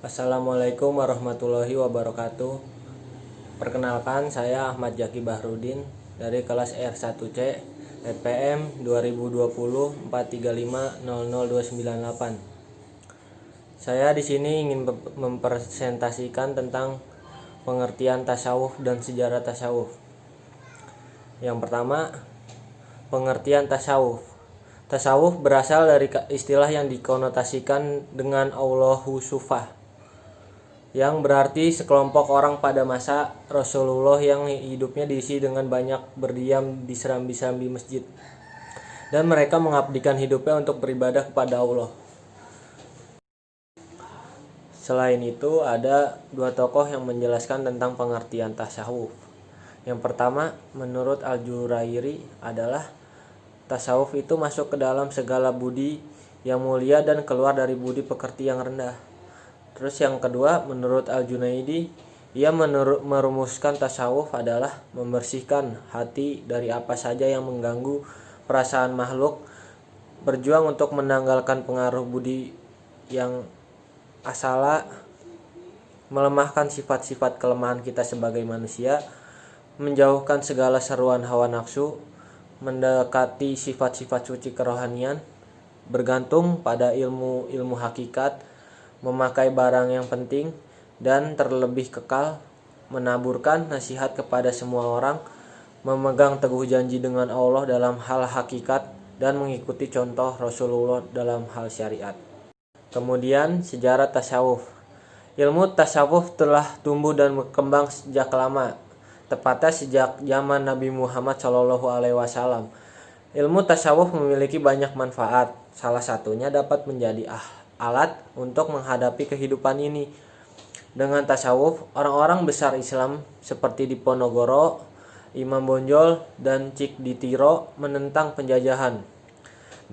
Assalamualaikum warahmatullahi wabarakatuh. Perkenalkan, saya Ahmad Jaki Bahrudin dari kelas R1C EPM 2020-435-00298. Saya di sini ingin mempresentasikan tentang pengertian tasawuf dan sejarah tasawuf. Yang pertama, pengertian tasawuf. Tasawuf berasal dari istilah yang dikonotasikan dengan Allahu Sufah, yang berarti sekelompok orang pada masa Rasulullah yang hidupnya diisi dengan banyak berdiam di serambi-serambi masjid, dan mereka mengabdikan hidupnya untuk beribadah kepada Allah. Selain itu, ada dua tokoh yang menjelaskan tentang pengertian tasawuf. Yang pertama, menurut Al-Jurairi adalah tasawuf itu masuk ke dalam segala budi yang mulia dan keluar dari budi pekerti yang rendah. Terus yang kedua, menurut Al-Junaidi, ia merumuskan tasawuf adalah membersihkan hati dari apa saja yang mengganggu perasaan makhluk, berjuang untuk menanggalkan pengaruh budi yang asala, melemahkan sifat-sifat kelemahan kita sebagai manusia, menjauhkan segala seruan hawa nafsu, mendekati sifat-sifat suci kerohanian, bergantung pada ilmu hakikat, memakai barang yang penting, dan terlebih kekal, menaburkan nasihat kepada semua orang, memegang teguh janji dengan Allah dalam hal hakikat, dan mengikuti contoh Rasulullah dalam hal syariat. Kemudian, sejarah tasawuf. Ilmu tasawuf telah tumbuh dan berkembang sejak lama, tepatnya sejak zaman Nabi Muhammad SAW. Ilmu tasawuf memiliki banyak manfaat. Salah satunya dapat menjadi alat untuk menghadapi kehidupan ini. Dengan tasawuf, orang-orang besar Islam seperti Diponegoro, Imam Bonjol, dan Cik Ditiro menentang penjajahan.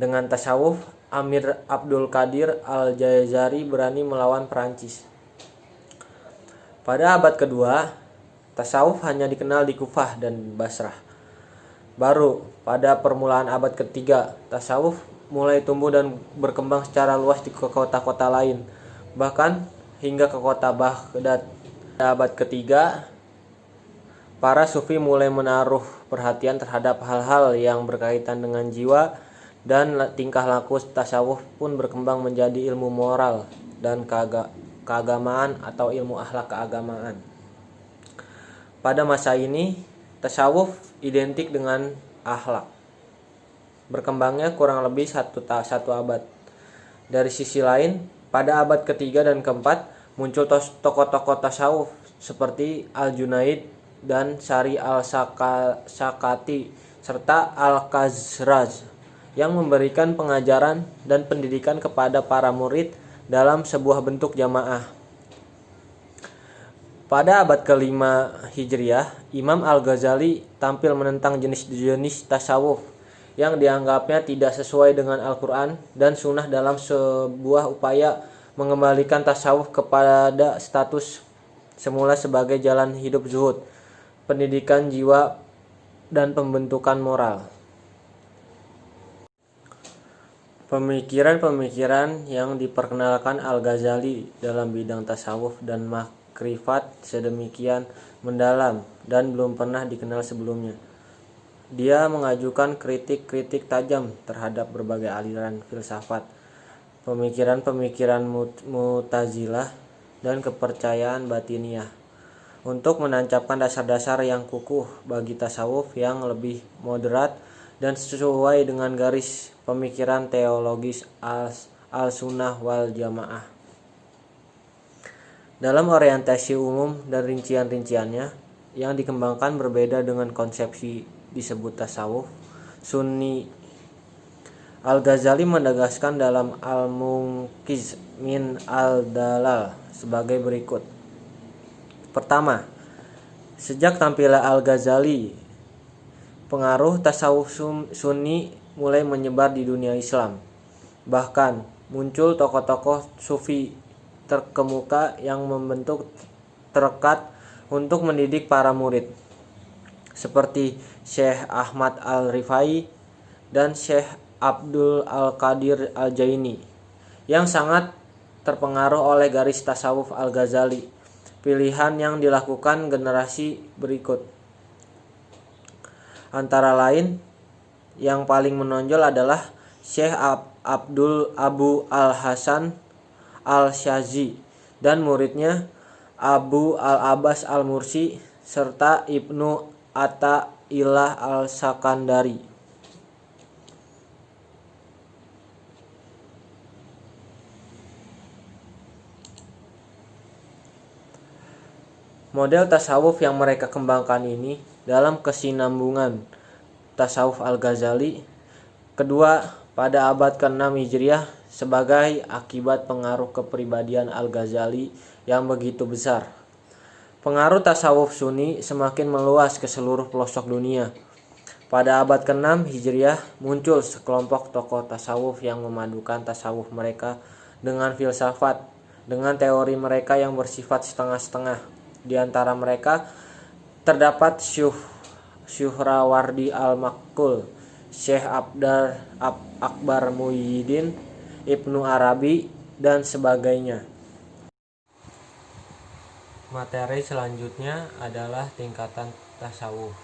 Dengan tasawuf, Amir Abdul Qadir Al-Jazari berani melawan Perancis. Pada abad kedua, tasawuf hanya dikenal di Kufah dan Basrah. Baru pada permulaan abad ketiga, tasawuf mulai tumbuh dan berkembang secara luas di kota-kota lain, bahkan hingga ke kota Baghdad. Pada abad ketiga, para sufi mulai menaruh perhatian terhadap hal-hal yang berkaitan dengan jiwa, dan tingkah laku tasawuf pun berkembang menjadi ilmu moral dan keagamaan atau ilmu akhlak keagamaan. Pada masa ini, tasawuf identik dengan akhlak. Berkembangnya kurang lebih satu abad. Dari sisi lain, pada abad ketiga dan keempat muncul tokoh-tokoh tasawuf seperti Al-Junaid dan Sari Al-Sakati serta Al-Khazraj yang memberikan pengajaran dan pendidikan kepada para murid dalam sebuah bentuk jamaah. Pada abad ke-5 Hijriah, Imam Al-Ghazali tampil menentang jenis-jenis tasawuf yang dianggapnya tidak sesuai dengan Al-Quran dan Sunnah dalam sebuah upaya mengembalikan tasawuf kepada status semula sebagai jalan hidup zuhud, pendidikan jiwa, dan pembentukan moral. Pemikiran-pemikiran yang diperkenalkan Al-Ghazali dalam bidang tasawuf dan makrifat sedemikian mendalam dan belum pernah dikenal sebelumnya. Dia mengajukan kritik-kritik tajam terhadap berbagai aliran filsafat, pemikiran-pemikiran Mu'tazilah, dan kepercayaan batiniah untuk menancapkan dasar-dasar yang kukuh bagi tasawuf yang lebih moderat dan sesuai dengan garis pemikiran teologis al-sunnah wal jamaah. Dalam orientasi umum dan rincian-rinciannya yang dikembangkan berbeda dengan konsepsi disebut tasawuf sunni. Al-Ghazali menegaskan dalam Al-Munqiz min al-Dalal sebagai berikut. Pertama, sejak tampilnya Al-Ghazali, pengaruh tasawuf sunni mulai menyebar di dunia Islam. Bahkan muncul tokoh-tokoh sufi terkemuka yang membentuk terekat untuk mendidik para murid, seperti Syekh Ahmad Al-Rifai dan Syekh Abdul Al-Qadir Al-Jaini, yang sangat terpengaruh oleh garis tasawuf Al-Ghazali, pilihan yang dilakukan generasi berikut. Antara lain, yang paling menonjol adalah Syekh Abu Al-Hasan Al-Syazi dan muridnya Abu Al-Abbas Al-Mursi serta Ibnu Athaillah Al-Sakandari. Model tasawuf yang mereka kembangkan ini dalam kesinambungan tasawuf Al-Ghazali kedua pada abad ke-6 Hijriah sebagai akibat pengaruh kepribadian Al-Ghazali yang begitu besar. Pengaruh tasawuf Sunni semakin meluas ke seluruh pelosok dunia. Pada abad ke-6 Hijriah muncul sekelompok tokoh tasawuf yang memadukan tasawuf mereka dengan filsafat, dengan teori mereka yang bersifat setengah-setengah. Di antara mereka terdapat Syuhrawardi Al-Makul, Syekh Akbar Muhyiddin, Ibnu Arabi, dan sebagainya. Materi selanjutnya adalah tingkatan tasawuf.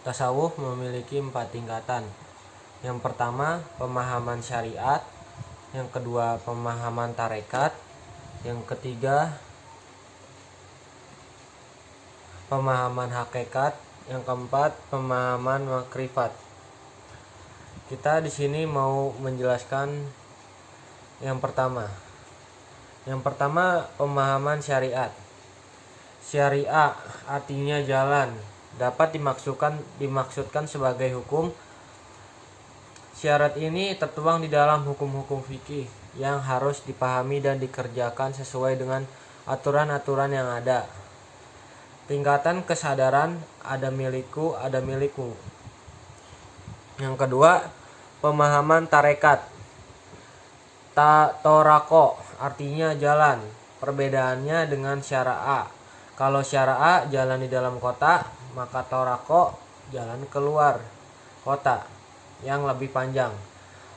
Tasawuf memiliki 4 tingkatan. Yang pertama, pemahaman syariat. Yang kedua, pemahaman tarekat. Yang ketiga, pemahaman hakikat. Yang keempat, pemahaman makrifat. Kita di sini mau menjelaskan yang pertama. Yang pertama, pemahaman syariat. Syariah artinya jalan, dapat dimaksudkan sebagai hukum. Syarat ini tertuang di dalam hukum-hukum fikih yang harus dipahami dan dikerjakan sesuai dengan aturan-aturan yang ada. Tingkatan kesadaran, ada milikku, ada milikmu. Yang kedua, pemahaman tarekat. Torako artinya jalan. Perbedaannya dengan syara'a. Kalau syara'a jalan di dalam kota, maka torako jalan keluar kota yang lebih panjang.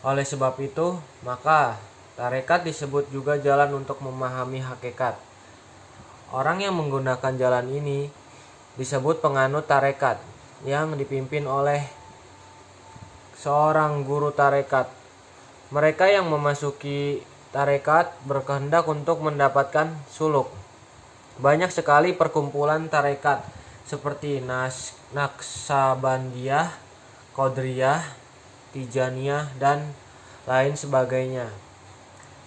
Oleh sebab itu, maka tarekat disebut juga jalan untuk memahami hakikat. Orang yang menggunakan jalan ini disebut penganut tarekat yang dipimpin oleh seorang guru tarekat. Mereka yang memasuki tarekat berkehendak untuk mendapatkan suluk. Banyak sekali perkumpulan tarekat seperti Naksabandiyah, Qadriyah, Tijaniyah, dan lain sebagainya.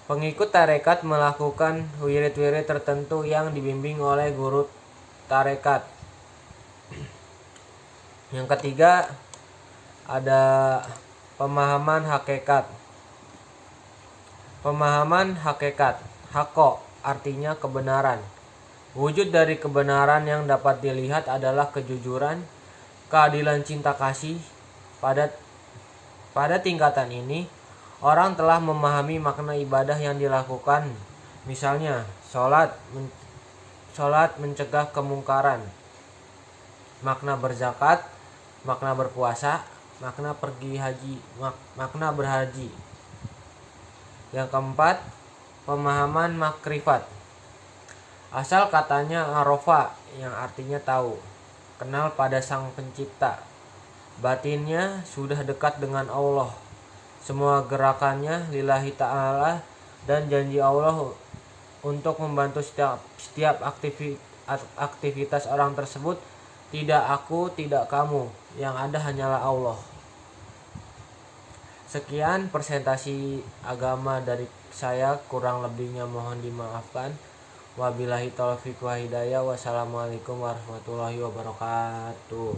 Pengikut tarekat melakukan wirid-wirid tertentu yang dibimbing oleh guru tarekat. Yang ketiga, ada pemahaman hakikat. Pemahaman hakikat. Hako artinya kebenaran. Wujud dari kebenaran yang dapat dilihat adalah kejujuran, keadilan, cinta kasih. Pada tingkatan ini, orang telah memahami makna ibadah yang dilakukan. Misalnya, sholat mencegah kemungkaran, makna berzakat, makna berpuasa, makna pergi haji, makna berhaji. Yang keempat, pemahaman makrifat. Asal katanya arofa yang artinya tahu, kenal pada sang pencipta. Batinnya sudah dekat dengan Allah. Semua gerakannya lillahi ta'ala dan janji Allah untuk membantu setiap aktivitas orang tersebut. Tidak aku, tidak kamu, yang ada hanyalah Allah. Sekian presentasi agama dari saya, kurang lebihnya mohon dimaafkan. Wabillahi taufiq wa hidayah. Wassalamualaikum warahmatullahi wabarakatuh.